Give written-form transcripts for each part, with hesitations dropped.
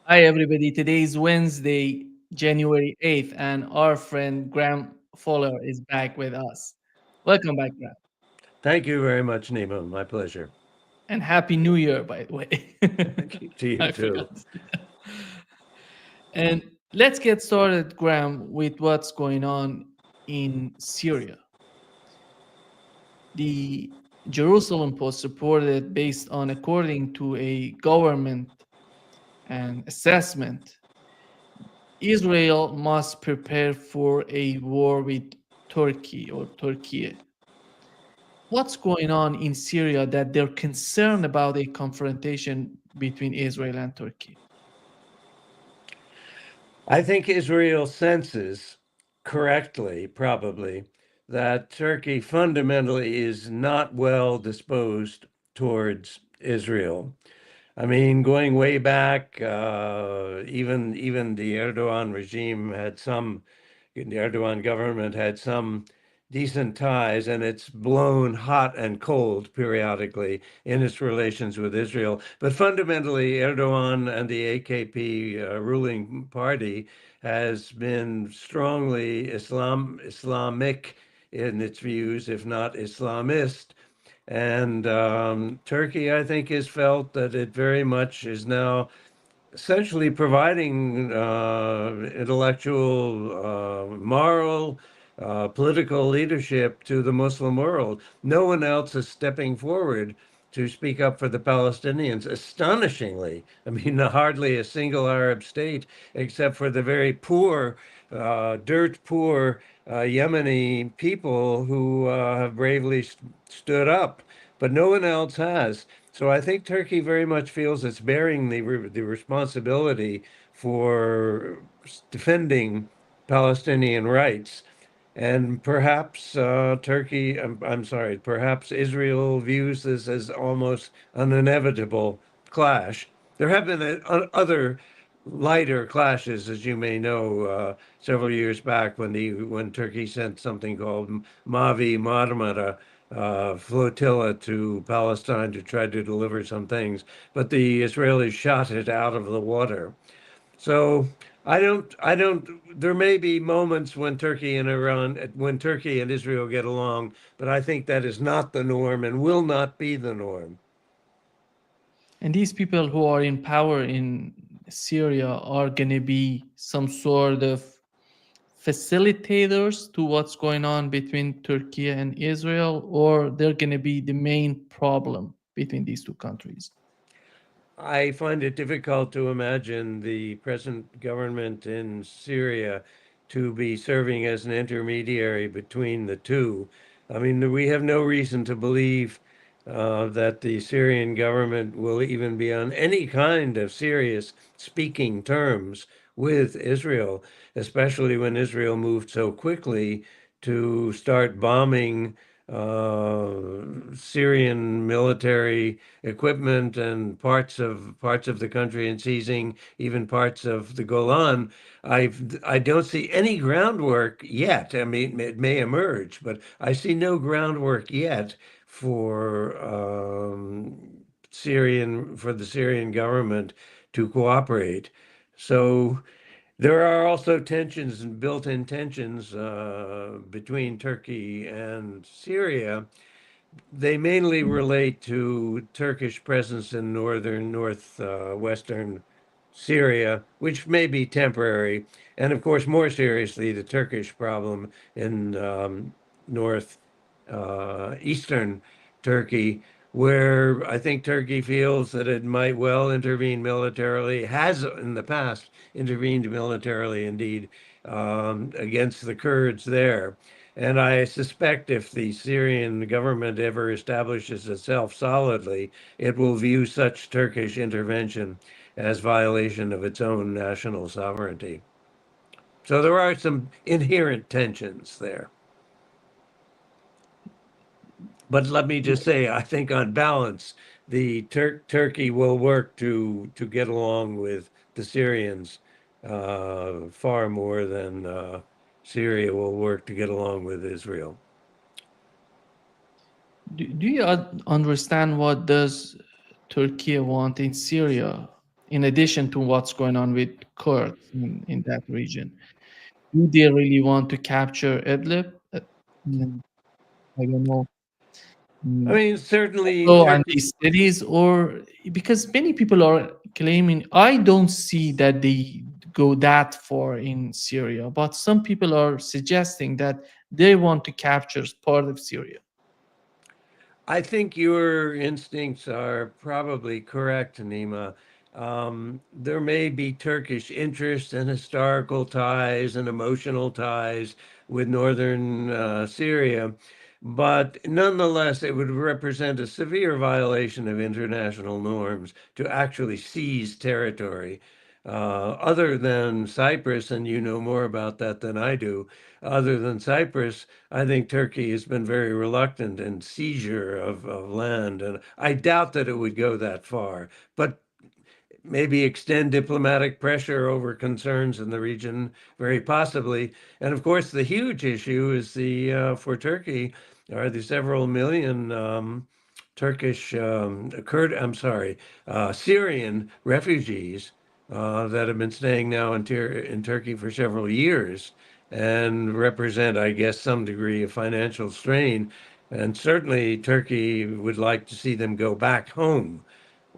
Hi, everybody. Today is Wednesday, January 8th, and our friend Graham Fuller is back with us. Welcome back, Graham. Thank you very much, Nima. My pleasure. And Happy New Year, by the way. To you I forgot. too. And let's get started, Graham, with what's going on in Syria. The Jerusalem Post reported based on according to a government and assessment Israel must prepare for a war with Turkey or Turkey. What's going on in Syria that they're concerned about a confrontation between Israel and Turkey? I think Israel senses correctly, probably, that Turkey fundamentally is not well disposed towards Israel. I mean, going way back, even the Erdogan regime had some, the Erdogan government had some decent ties, and it's blown hot and cold periodically in its relations with Israel. But fundamentally, Erdogan and the AKP ruling party has been strongly Islamic in its views, if not Islamist. And Turkey, I think, has felt that it very much is now essentially providing intellectual, moral, political leadership to the Muslim world. No one else is stepping forward to speak up for the Palestinians. Astonishingly, I mean, hardly a single Arab state, except for the very poor, dirt poor Yemeni people who have bravely stood up, but no one else has. So I think Turkey very much feels it's bearing the responsibility for defending Palestinian rights. And perhaps I'm sorry, perhaps Israel views this as almost an inevitable clash. There have been other lighter clashes, as you may know, several years back when Turkey sent something called Mavi Marmara flotilla to Palestine to try to deliver some things, but the Israelis shot it out of the water. So I don't. There may be moments when Turkey and Israel get along, but I think that is not the norm and will not be the norm. And these people who are in power in Syria are going to be some sort of facilitators to what's going on between Turkey and Israel, or they're going to be the main problem between these two countries. I find it difficult to imagine the present government in Syria to be serving as an intermediary between the two. I mean, we have no reason to believe that the Syrian government will even be on any kind of serious speaking terms with Israel, especially when Israel moved so quickly to start bombing Syrian military equipment and parts of the country and seizing even parts of the Golan. I don't see any groundwork yet. I mean, it may emerge, but I see no groundwork yet for the Syrian government to cooperate. So there are also tensions and built-in tensions between Turkey and Syria. They mainly relate to Turkish presence in northwestern Syria, which may be temporary, and of course, more seriously, the Turkish problem in north eastern Turkey, where I think Turkey feels that it might well intervene militarily, has in the past intervened militarily indeed, against the Kurds there. And I suspect if the Syrian government ever establishes itself solidly, it will view such Turkish intervention as violation of its own national sovereignty. So there are some inherent tensions there. But let me just say, I think on balance, the Turkey will work to get along with the Syrians far more than Syria will work to get along with Israel. Do you understand what does Turkey want in Syria? in addition to what's going on with Kurds in that region. Do they really want to capture Idlib? Mm, I don't know. I Mm, mean, certainly So, and Turkey. these cities, or because many people are claiming, I don't see that they go that far in Syria, but some people are suggesting that they want to capture part of Syria. I think your instincts are probably correct, Nima. There may be Turkish interest and historical ties and emotional ties with northern Syria, but nonetheless, it would represent a severe violation of international norms to actually seize territory. Other than Cyprus, and you know more about that than I do, other than Cyprus, I think Turkey has been very reluctant in seizure of land, and I doubt that it would go that far. But maybe extend diplomatic pressure over concerns in the region, very possibly. And of course, the huge issue is the for Turkey are the several million Turkish I'm sorry, Syrian refugees that have been staying now in Turkey for several years and represent, I guess, some degree of financial strain. And certainly, Turkey would like to see them go back home,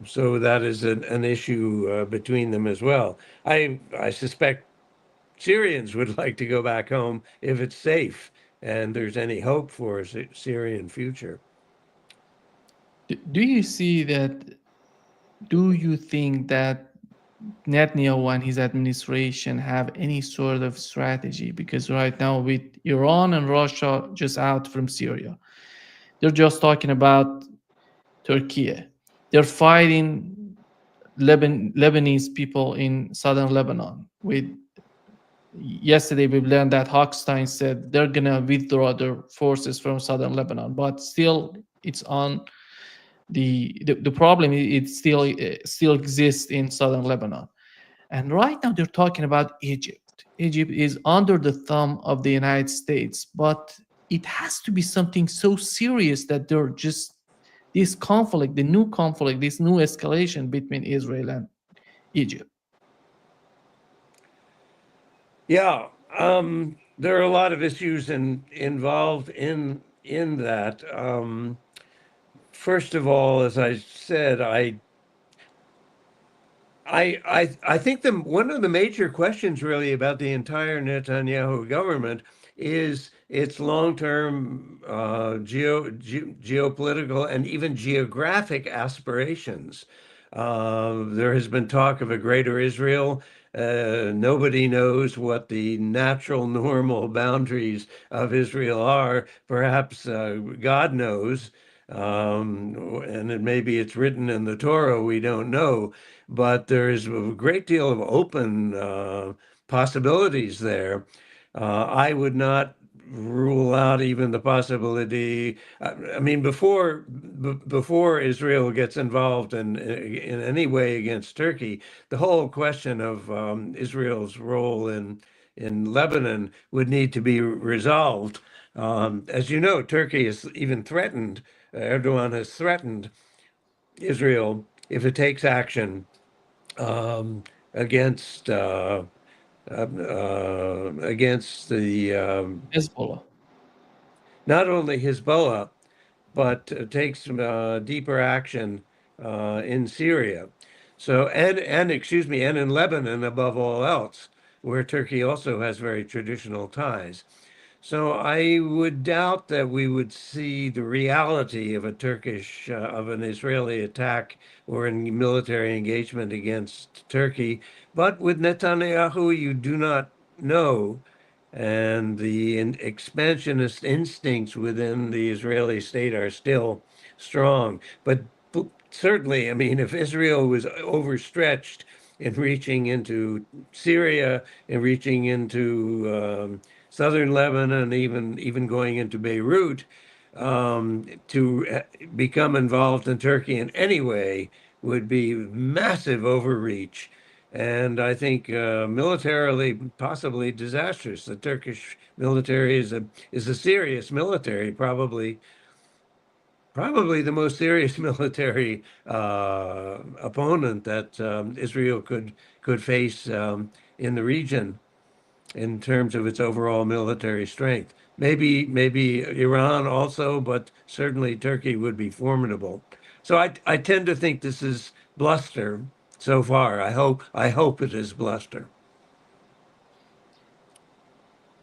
so that is an issue between them as well. I suspect Syrians would like to go back home if it's safe and there's any hope for a Syrian future. Do you see that? Do you think that Netanyahu and his administration have any sort of strategy? Because right now, with Iran and Russia just out from Syria, they're just talking about Turkey. They're fighting Lebanese people in southern Lebanon. With yesterday, we learned that Hochstein said they're gonna withdraw their forces from southern Lebanon, but still, it's on the problem. It still exists in southern Lebanon. And right now, they're talking about Egypt. Egypt is under the thumb of the United States, but it has to be something so serious that they're just this conflict, the new conflict, this new escalation between Israel and Egypt. Yeah, there are a lot of issues involved in that. First of all, as I said, I think one of the major questions really about the entire Netanyahu government is its long-term geopolitical and even geographic aspirations. There has been talk of a greater Israel. Nobody knows what the natural, normal boundaries of Israel are. Perhaps God knows, and maybe it's written in the Torah. We don't know, but there is a great deal of open possibilities there. I would not rule out even the possibility. I mean, before Israel gets involved in any way against Turkey, the whole question of Israel's role in Lebanon would need to be resolved. As you know, Turkey has even threatened. Erdogan has threatened Israel if it takes action against against the Hezbollah. not only Hezbollah, but takes deeper action in Syria. So and excuse me, and in Lebanon above all else, where Turkey also has very traditional ties. So I would doubt that we would see the reality of a of an Israeli attack or in military engagement against Turkey. But with Netanyahu, you do not know. And the expansionist instincts within the Israeli state are still strong. But certainly, I mean, if Israel was overstretched in reaching into Syria and reaching into southern Lebanon, even going into Beirut, to become involved in Turkey in any way would be massive overreach, and I think militarily possibly disastrous. The Turkish military is a serious military, probably the most serious military opponent that Israel could face in the region in terms of its overall military strength. Maybe Iran also, but certainly Turkey would be formidable. So I tend to think this is bluster so far. I hope it is bluster.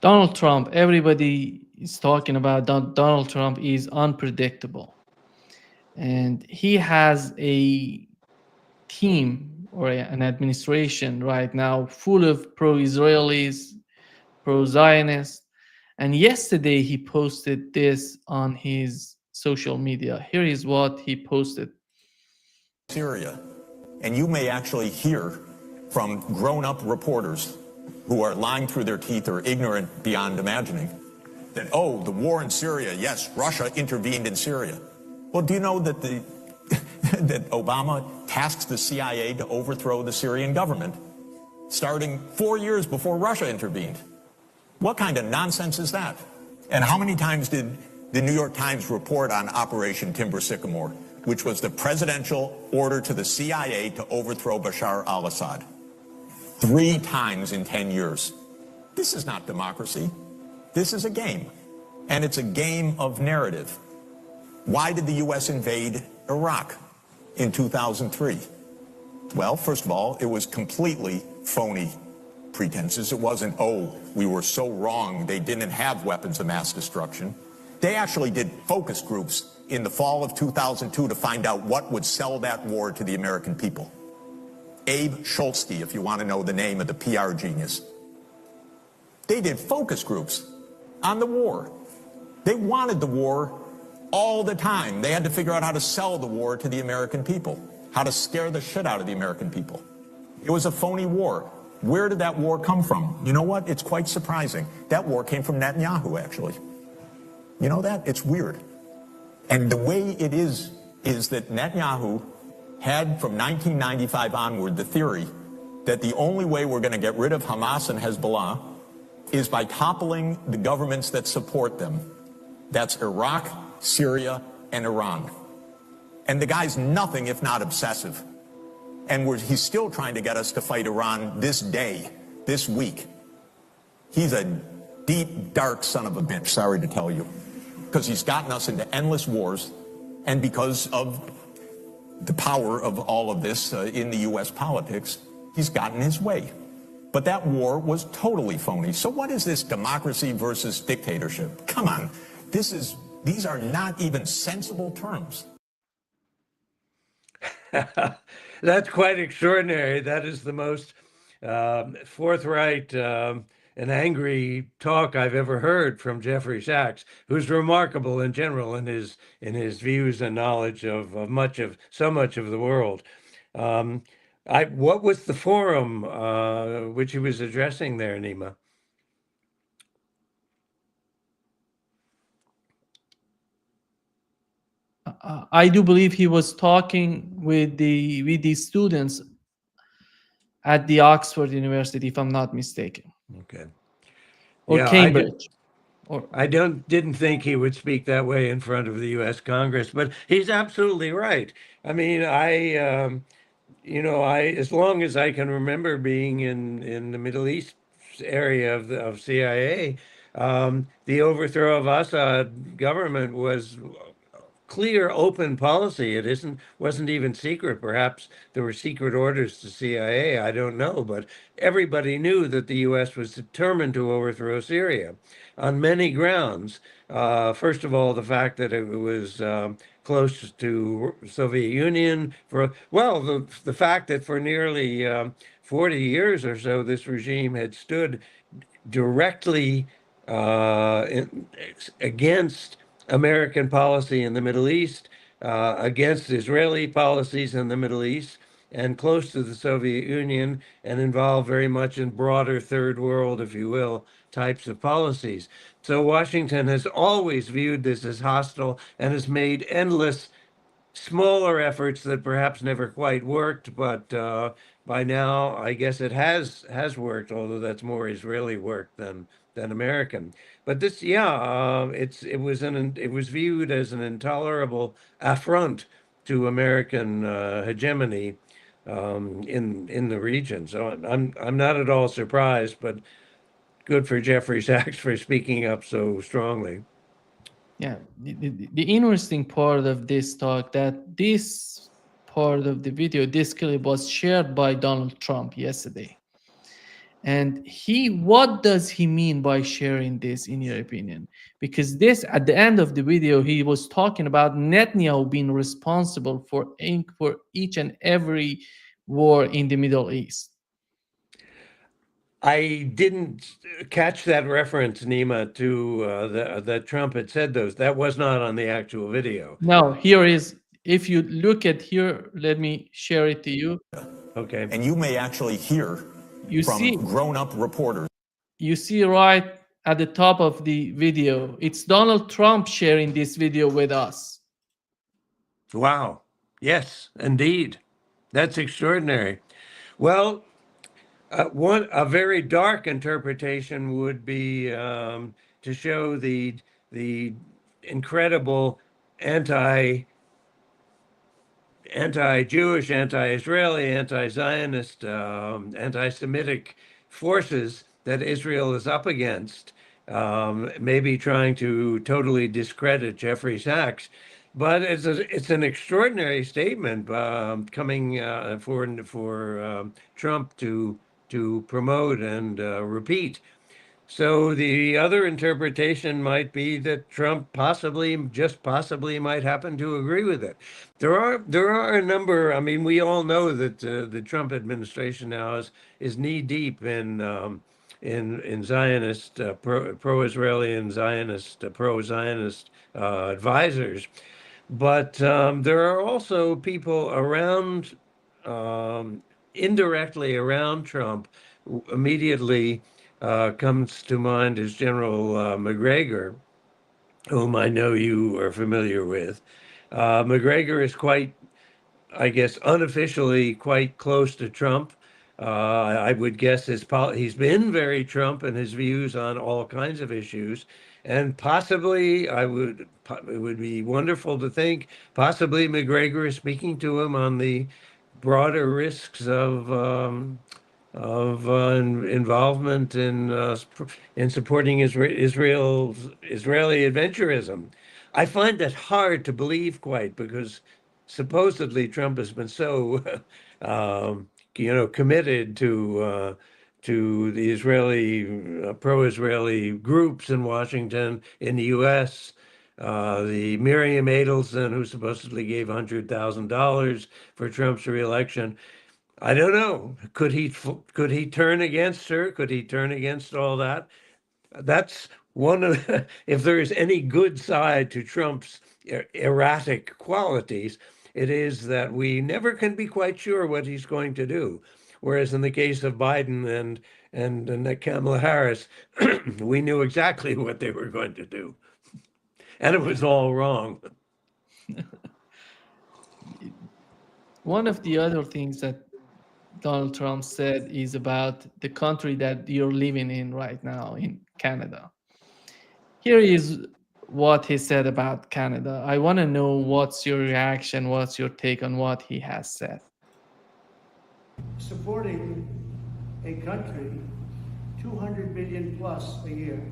Donald Trump, everybody is talking about Donald Trump is unpredictable. And he has a team or an administration right now full of pro Israelis, pro Zionists. And yesterday he posted this on his social media. Here is what he posted. Syria. And you may actually hear from grown-up reporters who are lying through their teeth or ignorant beyond imagining that, oh, the war in Syria, yes, Russia intervened in Syria. Well, do you know that that Obama tasked the CIA to overthrow the Syrian government starting 4 years before Russia intervened? What kind of nonsense is that? And how many times did the New York Times report on Operation Timber Sycamore, which was the presidential order to the CIA to overthrow Bashar al-Assad? 3 times in 10 years. This is not democracy. This is a game. And it's a game of narrative. Why did the U.S. invade Iraq in 2003? Well, first of all, it was completely phony pretenses. It wasn't, oh, we were so wrong, they didn't have weapons of mass destruction. They actually did focus groups in the fall of 2002 to find out what would sell that war to the American people. Abe Schultzke, if you want to know the name of the PR genius. They did focus groups on the war. They wanted the war all the time. They had to figure out how to sell the war to the American people, how to scare the shit out of the American people. It was a phony war. Where did that war come from? You know what? It's quite surprising. That war came from Netanyahu, actually. You know that? It's weird. And the way it is that Netanyahu had from 1995 onward the theory that the only way we're going to get rid of Hamas and Hezbollah is by toppling the governments that support them. That's Iraq, Syria, and Iran. And the guy's nothing if not obsessive. And he's still trying to get us to fight Iran this day, this week. He's a deep, dark son of a bitch, sorry to tell you, because he's gotten us into endless wars, and because of the power of all of this in the U.S. politics, he's gotten his way. But that war was totally phony. So what is this democracy versus dictatorship? Come on, these are not even sensible terms. That's quite extraordinary. That is the most forthright and angry talk I've ever heard from Jeffrey Sachs, who's remarkable in general in his views and knowledge of so much of the world. What was the forum which he was addressing there, Nima? I do believe he was talking with the students at the Oxford University, if I'm not mistaken, Okay. or Yeah, Cambridge. I didn't think he would speak that way in front of the U.S. Congress, but he's absolutely right. I mean, as long as I can remember being in the Middle East area of CIA, the overthrow of Assad government was clear, open policy. Wasn't even secret. Perhaps there were secret orders to CIA. I don't know, but everybody knew that the U.S. was determined to overthrow Syria on many grounds. First of all, the fact that it was close to Soviet Union. The fact that for nearly 40 years or so, this regime had stood directly against American policy in the Middle East, against Israeli policies in the Middle East, and close to the Soviet Union, and involved very much in broader third world, if you will, types of policies. So Washington has always viewed this as hostile and has made endless smaller efforts that perhaps never quite worked, but by now I guess it has worked, although that's more Israeli work than than American. But this, yeah, it was viewed as an intolerable affront to American hegemony in the region. So I'm not at all surprised, but good for Jeffrey Sachs for speaking up so strongly. Yeah, the interesting part of this talk, that this part of the video, this clip was shared by Donald Trump yesterday. And what does he mean by sharing this, in your opinion? Because this, at the end of the video, he was talking about Netanyahu being responsible for each and every war in the Middle East. I didn't catch that reference, Nima, to that Trump had said those. That was not on the actual video. Now, here is, if you look at here, let me share it to you. Okay. And you may actually hear You see, from grown-up reporters. you see right at the top of the video, it's Donald Trump sharing this video with us. Wow. Yes, indeed. That's extraordinary. Well, a very dark interpretation would be to show the incredible anti anti-Jewish, anti-Israeli, anti-Zionist, anti-Semitic forces that Israel is up against, maybe trying to totally discredit Jeffrey Sachs. But it's an extraordinary statement coming for Trump to promote and repeat. So the other interpretation might be that Trump possibly, just possibly, might happen to agree with it. There are a number. I mean, we all know that the Trump administration now is knee deep in Zionist pro-Israeli and Zionist pro-Zionist advisors, but there are also people around, indirectly around Trump, immediately. Comes to mind is General McGregor, whom I know you are familiar with. McGregor is quite, I guess, unofficially quite close to Trump. I would guess he's been very Trump in his views on all kinds of issues, and possibly it would be wonderful to think possibly McGregor is speaking to him on the broader risks of involvement in supporting Israeli adventurism. I find that hard to believe quite because supposedly Trump has been so committed to the Israeli pro-Israeli groups in Washington, in the U.S. The Miriam Adelson, who supposedly gave $100,000 for Trump's reelection. I don't know. Could he turn against her? Could he turn against all that? That's one of if there is any good side to Trump's erratic qualities, it is that we never can be quite sure what he's going to do. Whereas in the case of Biden and Kamala Harris, we knew exactly what they were going to do, and it was all wrong. One of the other things that Donald Trump said is about the country that you're living in right now, in Canada. Here is what he said about Canada. I want to know what's your reaction, what's your take on what he has said. Supporting a country, 200 billion plus a year.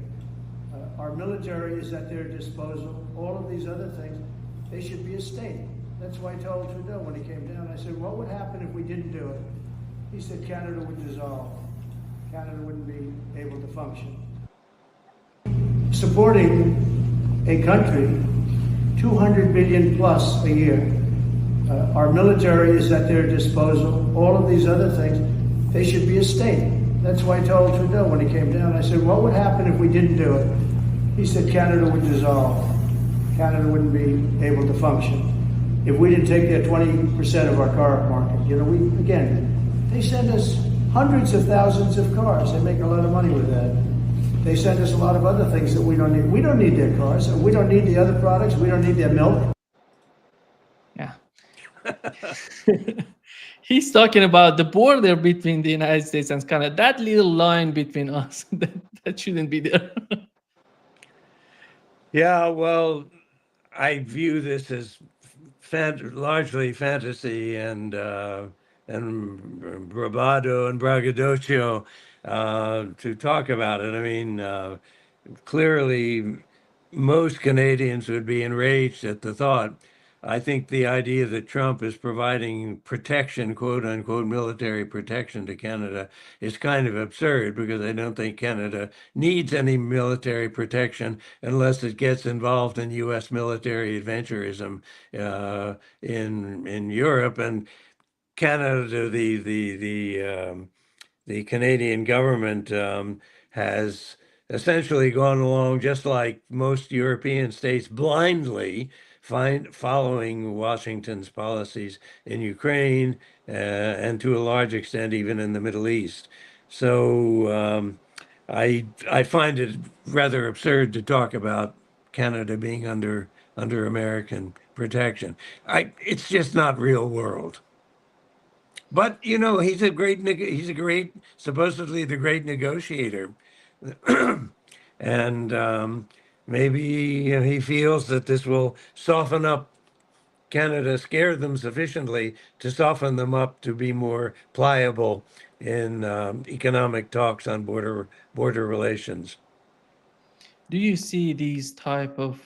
Our military is at their disposal. All of these other things, they should be a state. That's why I told Trudeau when he came down, I said, what would happen if we didn't do it? He said Canada would dissolve. Canada wouldn't be able to function. Supporting a country, 200 billion plus a year. Our military is at their disposal. All of these other things, they should be a state. That's why I told Trudeau when he came down, I said, what would happen if we didn't do it? He said Canada would dissolve. Canada wouldn't be able to function. If we didn't take their 20% of our car market, they send us hundreds of thousands of cars. They make a lot of money with that. They send us a lot of other things that we don't need. We don't need their cars. We don't need the other products. We don't need their milk. Yeah. He's talking about the border between the United States and Canada. That little line between us, That shouldn't be there. Yeah, well, I view this as largely fantasy and bravado and braggadocio to talk about it. I mean, clearly, most Canadians would be enraged at the thought. I think the idea that Trump is providing protection, quote unquote, military protection to Canada is kind of absurd because I don't think Canada needs any military protection unless it gets involved in U.S. military adventurism in Europe. And Canada, the Canadian government has essentially gone along just like most European states blindly following Washington's policies in Ukraine and to a large extent even in the Middle East. So I find it rather absurd to talk about Canada being under American protection. It's just not real world. But he's a great, supposedly the great negotiator, and maybe he feels that this will soften up Canada, scare them sufficiently to soften them up to be more pliable in economic talks on border relations. Do you see these type of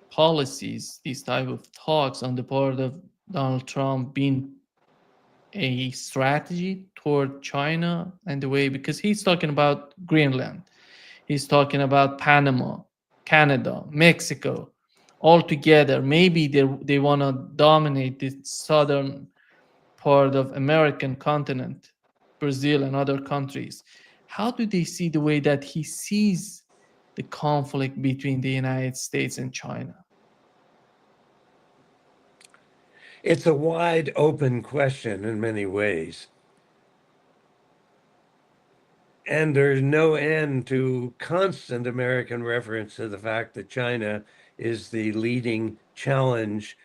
policies, these type of talks on the part of Donald Trump being a strategy toward China and the way, because he's talking about Greenland, he's talking about Panama, Canada, Mexico, all together. Maybe they want to dominate the southern part of American continent, Brazil and other countries. How do they see the way that he sees the conflict between the United States and China? It's a wide open question in many ways. And there's no end to constant American reference to the fact that China is the leading challenge,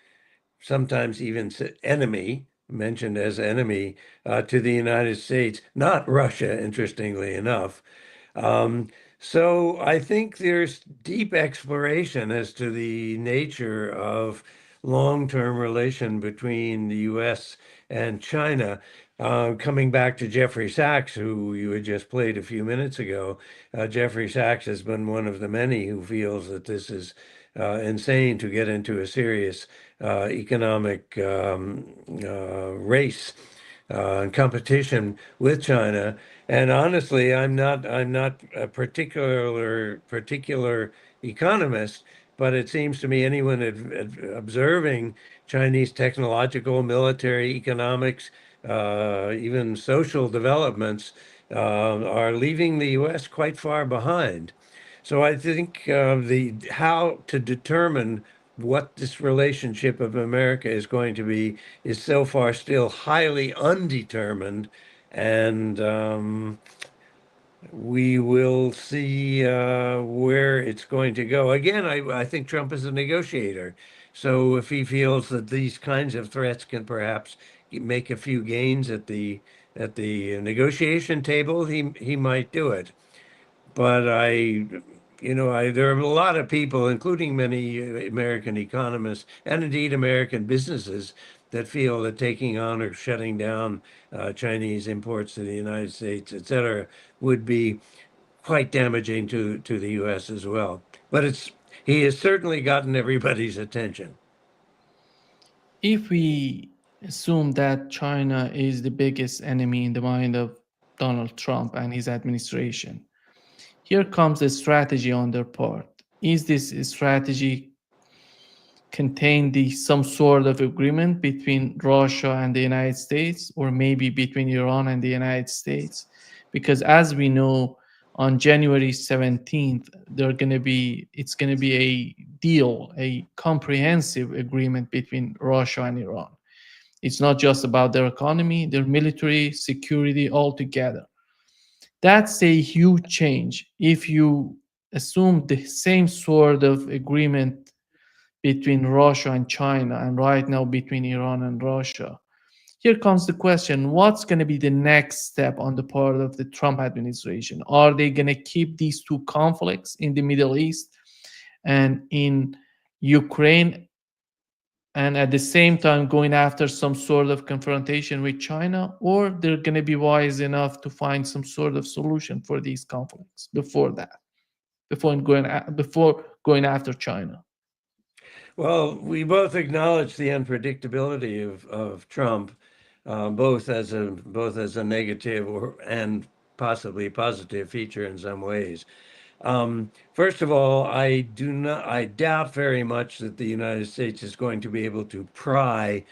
sometimes even enemy, mentioned as enemy, to the United States, not Russia, interestingly enough. Um, so I think there's deep exploration as to the nature of long-term relation between the U.S. and China. Coming back to Jeffrey Sachs, who you had just played a few minutes ago, Jeffrey Sachs has been one of the many who feels that this is insane to get into a serious economic race and competition with China. And honestly, I'm not a particular economist, but it seems to me anyone observing Chinese technological, military, economics, even social developments are leaving the U.S. quite far behind. So I think the how to determine what this relationship of America is going to be is so far still highly undetermined, and we will see where it's going to go. Again, I think Trump is a negotiator, so if he feels that these kinds of threats can perhaps make a few gains at the negotiation table, he might do it. But there are a lot of people, including many American economists and indeed American businesses, that feel that taking on or shutting down Chinese imports to the United States, et cetera, would be quite damaging to the U.S. as well. But he has certainly gotten everybody's attention. If we assume that China is the biggest enemy in the mind of Donald Trump and his administration, here comes a strategy on their part. Is this strategy contain some sort of agreement between Russia and the United States, or maybe between Iran and the United States? Because as we know, on January 17th, it's gonna be a deal, a comprehensive agreement between Russia and Iran. It's not just about their economy, their military, security, all together. That's a huge change. If you assume the same sort of agreement between Russia and China, and right now between Iran and Russia, Here comes the question: what's going to be the next step on the part of the Trump administration? Are they going to keep these two conflicts in the Middle East and in Ukraine, and at the same time going after some sort of confrontation with China, or they're going to be wise enough to find some sort of solution for these conflicts before that, before going after China? Well, we both acknowledge the unpredictability of Trump, both as a negative and possibly positive feature in some ways. First of all, I doubt very much that the United States is going to be able to pry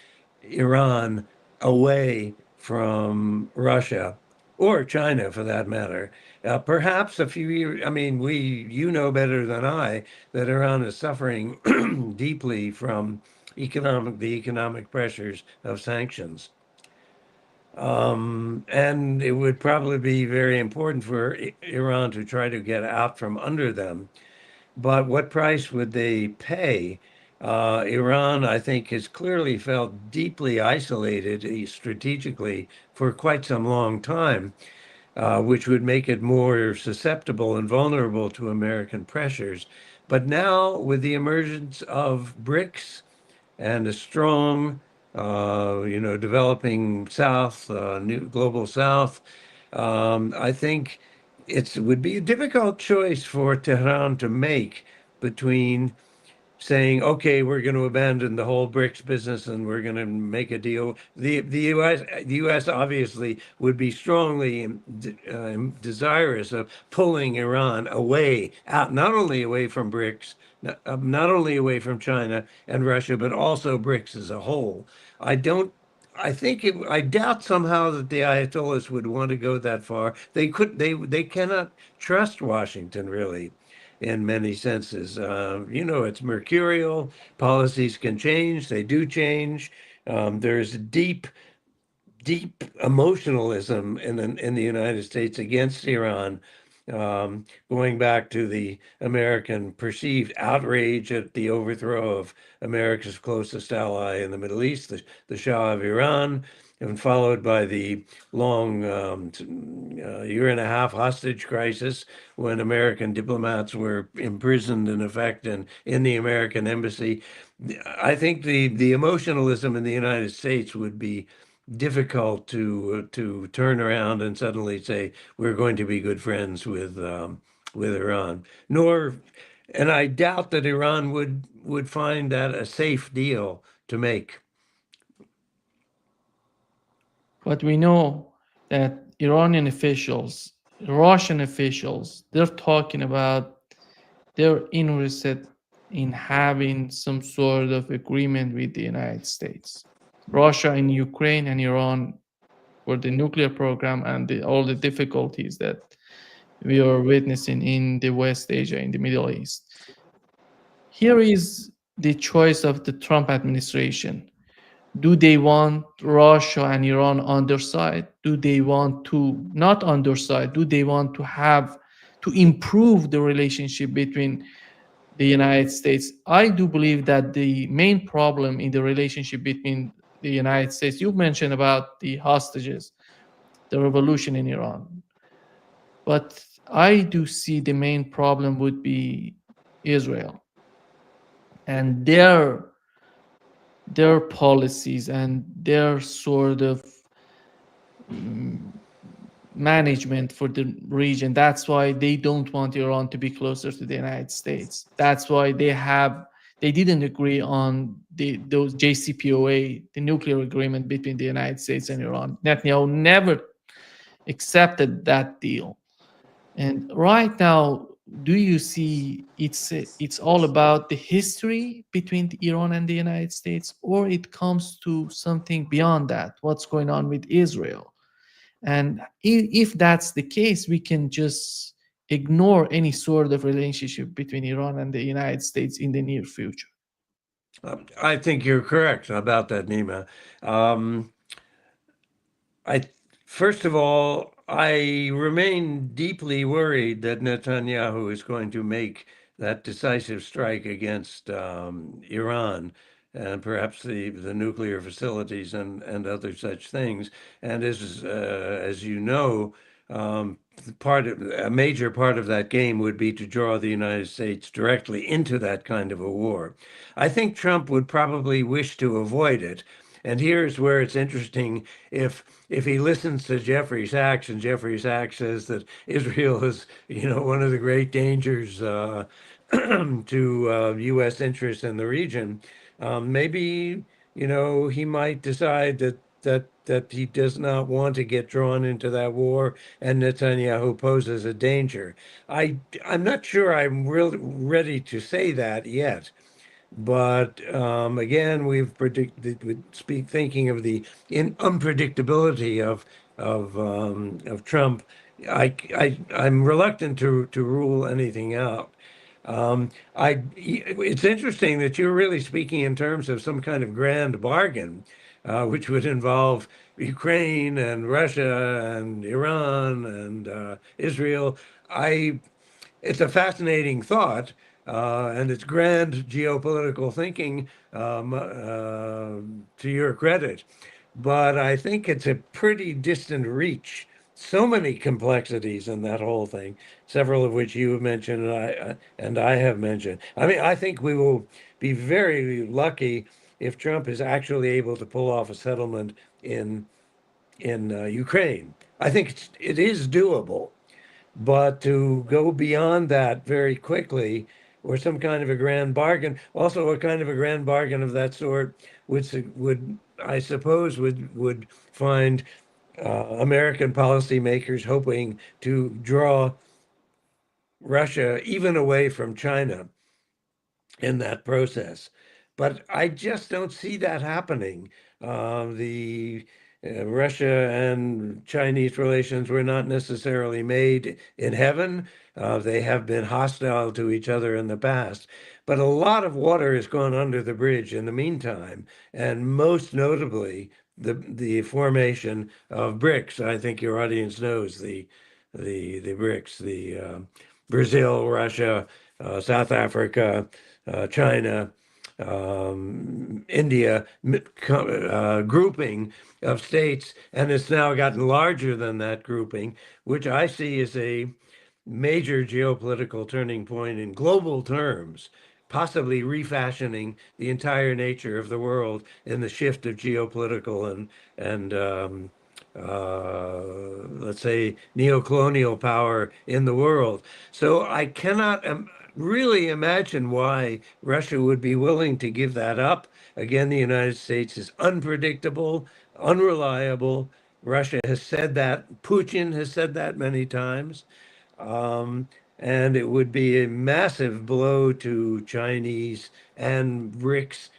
Iran away from Russia or China for that matter. Perhaps a few years, I mean, you know better than I that Iran is suffering deeply from the economic pressures of sanctions. And it would probably be very important for Iran to try to get out from under them. But what price would they pay? Iran, I think, has clearly felt deeply isolated strategically for quite some long time, which would make it more susceptible and vulnerable to American pressures. But now, with the emergence of BRICS, and a strong, developing South, new global South. I think it would be a difficult choice for Tehran to make between saying, okay, we're going to abandon the whole BRICS business and we're going to make a deal. The U.S. obviously would be strongly desirous of pulling Iran away, out, not only away from BRICS, not only away from China and Russia, but also BRICS as a whole. I don't. I doubt somehow that the Ayatollahs would want to go that far. They cannot trust Washington really in many senses. It's mercurial. Policies can change. They do change. There's deep emotionalism in the United States against Iran, going back to the American perceived outrage at the overthrow of America's closest ally in the Middle East, the Shah of Iran, and followed by the long year and a half hostage crisis when American diplomats were imprisoned in effect in the American embassy. I think the emotionalism in the United States would be difficult to turn around and suddenly say we're going to be good friends with Iran. And I doubt that Iran would find that a safe deal to make. But we know that Iranian officials, Russian officials, they're talking about they're interested in having some sort of agreement with the United States. Russia and Ukraine and Iran for the nuclear program and all the difficulties that we are witnessing in the West Asia, in the Middle East. Here is the choice of the Trump administration. Do they want Russia and Iran on their side? Do they want to not on their side? Do they want to improve the relationship between the United States? I do believe that the main problem in the relationship between the United States, you mentioned about the hostages, the revolution in Iran, but I do see the main problem would be Israel and their policies and their sort of mm, management for the region. That's why they don't want Iran to be closer to the United States. That's why they didn't agree on those JCPOA, the nuclear agreement between the United States and Iran. Netanyahu never accepted that deal. And right now, do you see it's all about the history between Iran and the United States, or it comes to something beyond that? What's going on with Israel? And if that's the case, we can just ignore any sort of relationship between Iran and the United States in the near future. I think you're correct about that, Nima. Um, I First of all, I remain deeply worried that Netanyahu is going to make that decisive strike against Iran and perhaps the nuclear facilities and other such things. And as you know, a major part of that game would be to draw the United States directly into that kind of a war. I think Trump would probably wish to avoid it. And here's where it's interesting if he listens to Jeffrey Sachs, and Jeffrey Sachs says that Israel is, one of the great dangers to U.S. interests in the region. Maybe he might decide that he does not want to get drawn into that war, and Netanyahu poses a danger. I'm not sure I'm really ready to say that yet. But again, we speak thinking of the unpredictability of Trump. I'm reluctant to rule anything out. It's interesting that you're really speaking in terms of some kind of grand bargain, which would involve Ukraine and Russia and Iran and Israel. I it's a fascinating thought, and it's grand geopolitical thinking, to your credit. But I think it's a pretty distant reach. So many complexities in that whole thing, several of which you have mentioned and I have mentioned. I mean, I think we will be very lucky if Trump is actually able to pull off a settlement in Ukraine. I think it is doable. But to go beyond that very quickly, or some kind of a grand bargain, also a kind of a grand bargain of that sort, would I suppose would find American policymakers hoping to draw Russia even away from China in that process. But I just don't see that happening. The Russia and Chinese relations were not necessarily made in heaven. They have been hostile to each other in the past. But a lot of water has gone under the bridge in the meantime, and most notably, the formation of BRICS. I think your audience knows the BRICS, the Brazil, Russia, South Africa, China, India grouping of states, and it's now gotten larger than that grouping, which I see as a major geopolitical turning point in global terms, possibly refashioning the entire nature of the world in the shift of geopolitical and let's say neocolonial power in the world. So I cannot really imagine why Russia would be willing to give that up. Again, the United States is unpredictable, unreliable. Russia has said that. Putin has said that many times. Um, and it would be a massive blow to Chinese and BRICS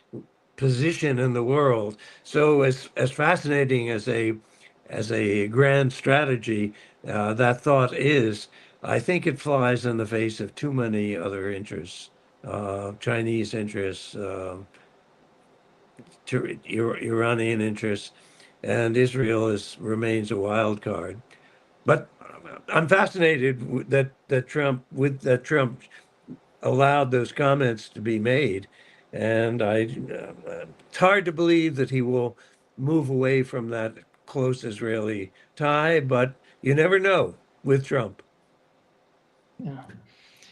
position in the world. So as fascinating as a grand strategy that thought is, I think it flies in the face of too many other interests, Chinese interests, Iranian interests, and Israel remains a wild card. But I'm fascinated that Trump allowed those comments to be made, and it's hard to believe that he will move away from that close Israeli tie, but you never know with Trump. Yeah.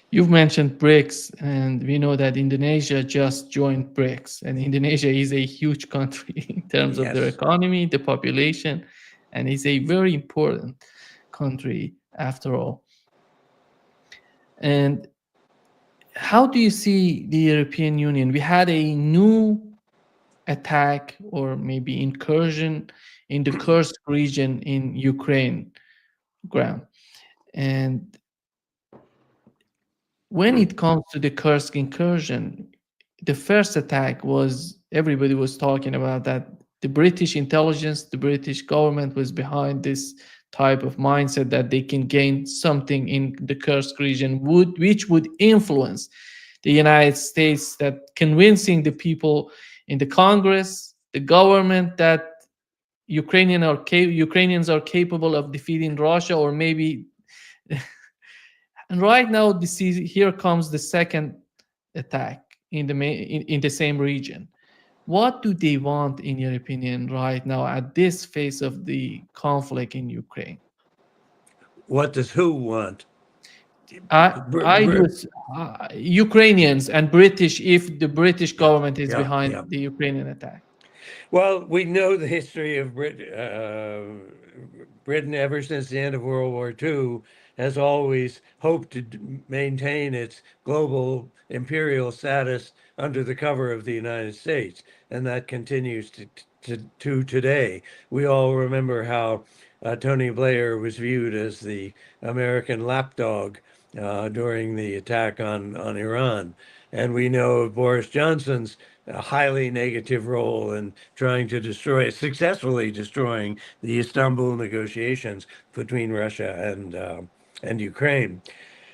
You've mentioned BRICS, and we know that Indonesia just joined BRICS, and Indonesia is a huge country in terms of their Yes. economy, the population, and is a very important country after all. And how do you see the European Union? We had a new attack or maybe incursion in the Kursk region in Ukraine ground. And when it comes to the Kursk incursion, the first attack was everybody was talking about that the British intelligence, the British government was behind this type of mindset that they can gain something in the Kursk region, which would influence the United States, that convincing the people in the Congress, the government, that Ukrainians are capable of defeating Russia, or maybe. And right now, here comes the second attack in the same region. What do they want, in your opinion, right now at this phase of the conflict in Ukraine? What does who want? I do Ukrainians and British, if the British Yeah, government is yeah, yeah. behind the Ukrainian attack. Well, we know the history of Britain ever since the end of World War II has always hoped to maintain its global imperial status under the cover of the United States, and that continues to today. We all remember how Tony Blair was viewed as the American lapdog during the attack on Iran. And we know of Boris Johnson's highly negative role in trying to successfully destroying the Istanbul negotiations between Russia and Ukraine.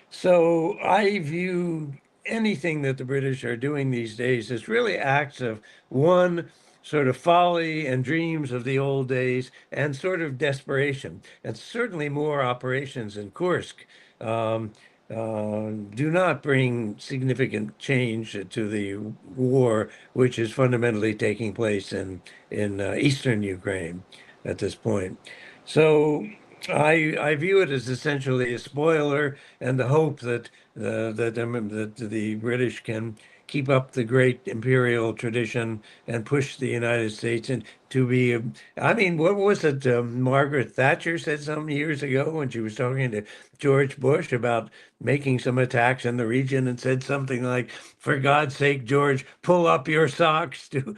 So I view anything that the British are doing these days as really acts of one sort of folly and dreams of the old days and sort of desperation. And certainly more operations in Kursk um, do not bring significant change to the war, which is fundamentally taking place in eastern Ukraine at this point. So I view it as essentially a spoiler and the hope that the British can keep up the great imperial tradition and push the United States and to be. I mean, what was it? Margaret Thatcher said some years ago when she was talking to George Bush about making some attacks in the region and said something like, "For God's sake, George, pull up your socks. Do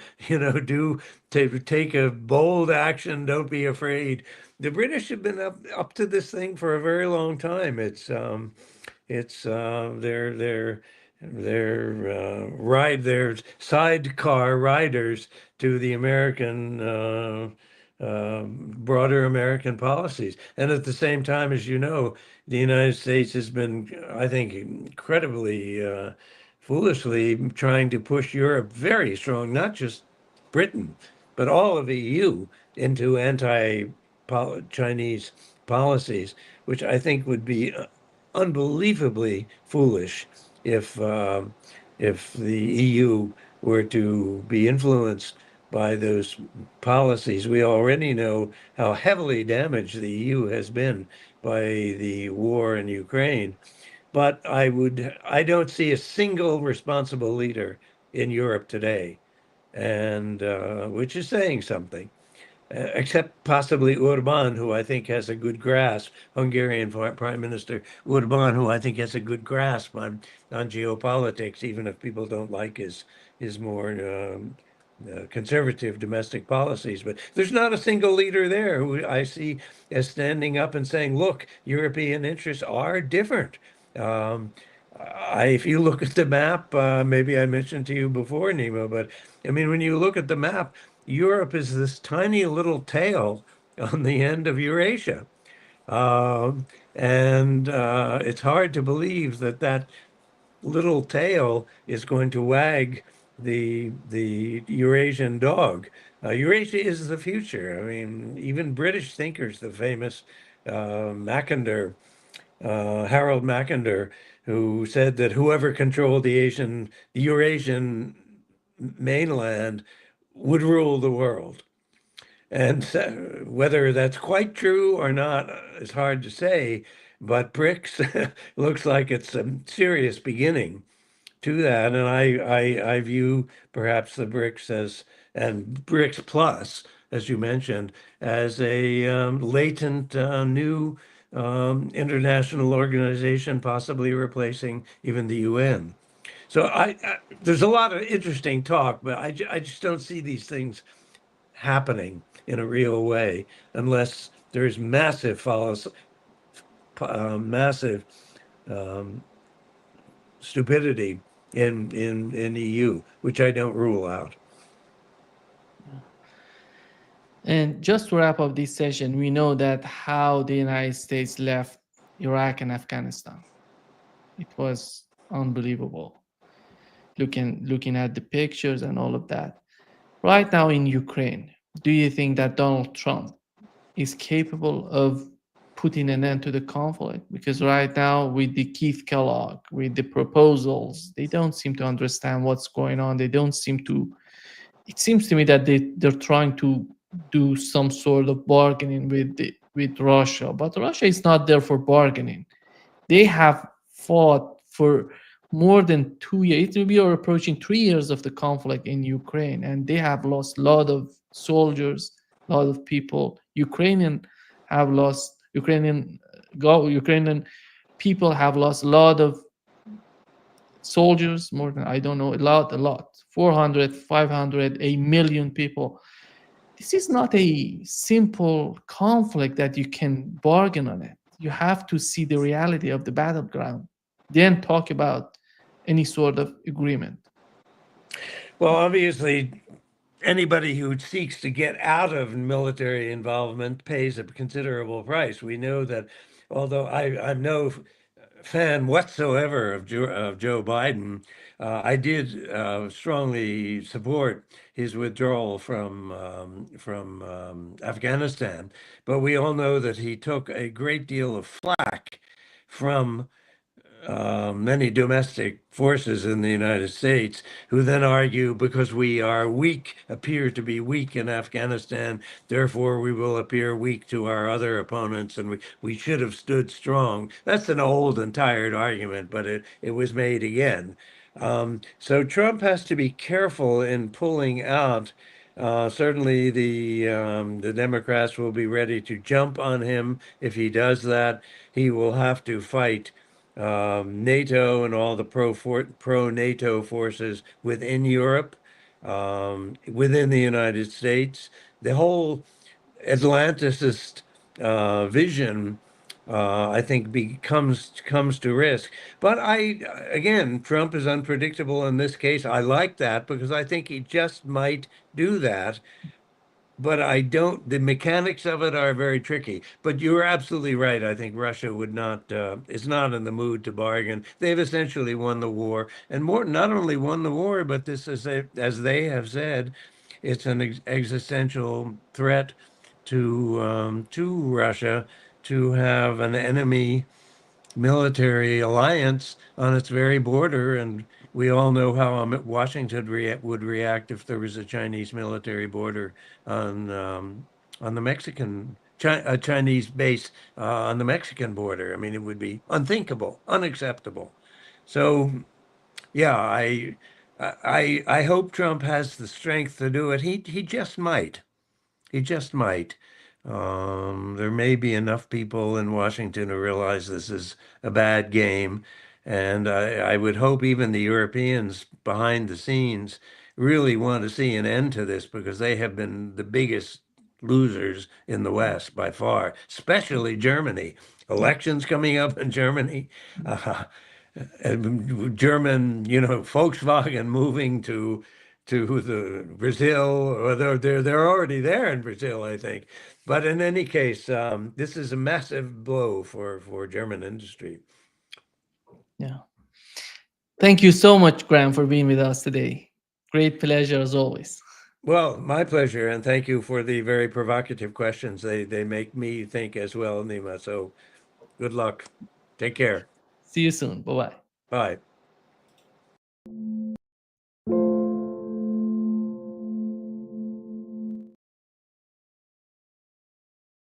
to take a bold action. Don't be afraid." The British have been up to this thing for a very long time. They're sidecar riders to the American broader American policies, and at the same time, as you know, the United States has been, I think, incredibly foolishly trying to push Europe very strong, not just Britain, but all of the EU into Chinese policies, which I think would be unbelievably foolish if if the EU were to be influenced by those policies. We already know how heavily damaged the EU has been by the war in Ukraine. But I don't see a single responsible leader in Europe today, and which is saying something, except possibly Urban, who I think has a good grasp, Hungarian Prime Minister Urban, who I think has a good grasp on geopolitics, even if people don't like his more conservative domestic policies. But there's not a single leader there who I see as standing up and saying, look, European interests are different. Um, if you look at the map, maybe I mentioned to you before, Nemo, but I mean, when you look at the map, Europe is this tiny little tail on the end of Eurasia. And it's hard to believe that that little tail is going to wag the Eurasian dog. Eurasia is the future. I mean, even British thinkers, the famous Mackinder, Harold Mackinder, who said that whoever controlled the Eurasian mainland would rule the world. And whether that's quite true or not is hard to say, but BRICS looks like it's a serious beginning to that. And I view perhaps the BRICS and BRICS Plus, as you mentioned, as a latent new international organization, possibly replacing even the UN. So there's a lot of interesting talk, but I just don't see these things happening in a real way unless there's massive um, stupidity in EU, which I don't rule out. And just to wrap up this session, we know that how the United States left Iraq and Afghanistan. It was unbelievable. Looking at the pictures and all of that. Right now in Ukraine, do you think that Donald Trump is capable of putting an end to the conflict? Because right now with the Keith Kellogg, with the proposals, they don't seem to understand what's going on. They don't seem to it seems to me that they're trying to do some sort of bargaining with Russia, but Russia is not there for bargaining. They have fought for more than 2 years. We are approaching 3 years of the conflict in Ukraine, and they have lost a lot of soldiers, a lot of people. Ukrainian people have lost a lot of soldiers, more than, I don't know, a lot, 400, 500, a million people. This is not a simple conflict that you can bargain on it. You have to see the reality of the battleground, then talk about any sort of agreement. Well, obviously, anybody who seeks to get out of military involvement pays a considerable price. We know that, although I'm no fan whatsoever of Joe Biden, I did strongly support his withdrawal from Afghanistan. But we all know that he took a great deal of flack from many domestic forces in the United States who then argue because we are weak, appear to be weak in Afghanistan, therefore we will appear weak to our other opponents and we should have stood strong. That's an old and tired argument, but it was made again. So Trump has to be careful in pulling out. Certainly, the Democrats will be ready to jump on him if he does that. He will have to fight NATO and all the pro NATO forces within Europe, within the United States. The whole Atlanticist vision, I think, comes to risk. But again, Trump is unpredictable in this case. I like that because I think he just might do that. But I don't, the mechanics of it are very tricky. But you're absolutely right. I think Russia would not, is not in the mood to bargain. They've essentially won the war. And more, not only won the war, but this is, as they have said, it's an existential threat to Russia to have an enemy military alliance on its very border. And we all know how Washington would react if there was a Chinese military border on the a Chinese base on the Mexican border. I mean, it would be unthinkable, unacceptable. So, yeah, I hope Trump has the strength to do it. He just might. He just might. There may be enough people in Washington who realize this is a bad game. And I would hope even the Europeans behind the scenes really want to see an end to this because they have been the biggest losers in the West by far, especially Germany. Elections coming up in Germany. Uh, German, Volkswagen moving to the Brazil, or they're already there in Brazil, I think. But in any case, this is a massive blow for German industry. Yeah. Thank you so much, Graham, for being with us today. Great pleasure as always. Well, my pleasure, and thank you for the very provocative questions. They make me think as well, Nima. So good luck. Take care. See you soon. Bye bye. Bye.